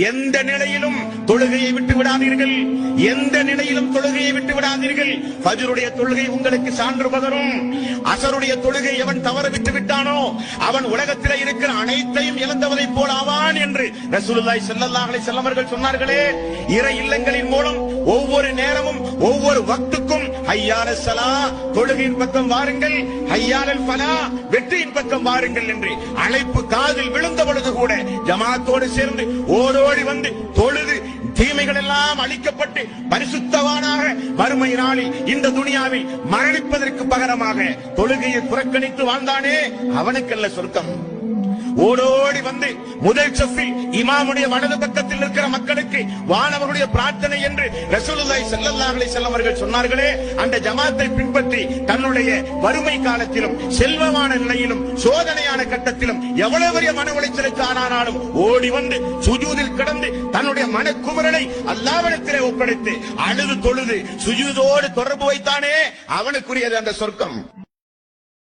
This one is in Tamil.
எந்த நிலையிலும் தொழுகையை விட்டு விடாதீர்கள். எந்த நிலையிலும் தொழுகையை விட்டு விடாதீர்கள். ஃபஜ்ருடைய தொழுகை உங்களுக்கு சான்று பகரும். அஸருடைய தொழுகை எவன் தவற விட்டு விட்டானோ அவன் உலகத்தில் இருக்கிற அனைத்தையும் இழந்தவனை போல் ஆவான் என்று ரசூலுல்லாஹி ஸல்லல்லாஹு அலைஹி வஸல்லம் அவர்கள் சொன்னார்களே. இறை இல்லங்களின் மூலம் ஒவ்வொரு நேரமும் ஒவ்வொரு வக்துக்கும் ஹய்யாலஸ் ஸலா தொழுகையின் பக்கம் வாருங்கள், ஹய்யாலல் ஃபலா வெற்றியின் பக்கம் வாருங்கள் என்று அழைப்பு காதில் விழுந்த பொழுது கூட ஜமாத்தோடு சேர்ந்து ஓடோடி வந்து தொழுது தீமைகள் எல்லாம் அழிக்கப்பட்டு பரிசுத்தவானாக மறுமை நாளில் இந்த துனியாவில் மரணிப்பதற்கு பகரமாக தொழுகையை புறக்கணித்து வாழ்ந்தானே அவனுக்கல்ல சொர்க்கம். ஓடோடி வந்து முதல் சஃபில் இமாமுடைய வலது பக்கத்தில் இருக்கிற மக்களுக்கு வானவர்களுடைய பிரார்த்தனை என்று ரசூலுல்லாஹி ஸல்லல்லாஹு அலைஹி வஸல்லம் அவர்கள் சொன்னார்களே. அந்த ஜமாத்தை பின்பற்றி தன்னுடைய வறுமை காலத்திலும் செல்வமான நிலையிலும் சோதனையான கட்டத்திலும் எவ்வளவு பெரிய மன உளைச்சலுக்கு ஆனாலும் ஓடி வந்து சுஜூதில் கிடந்து தன்னுடைய மனக்குமரலை அல்லாஹ்விடத்திலே ஒப்படைத்து அழுது தொழுது சுஜூதோடு தொடர்பு வைத்தானே அவனுக்குரியது அந்த சொர்க்கம்.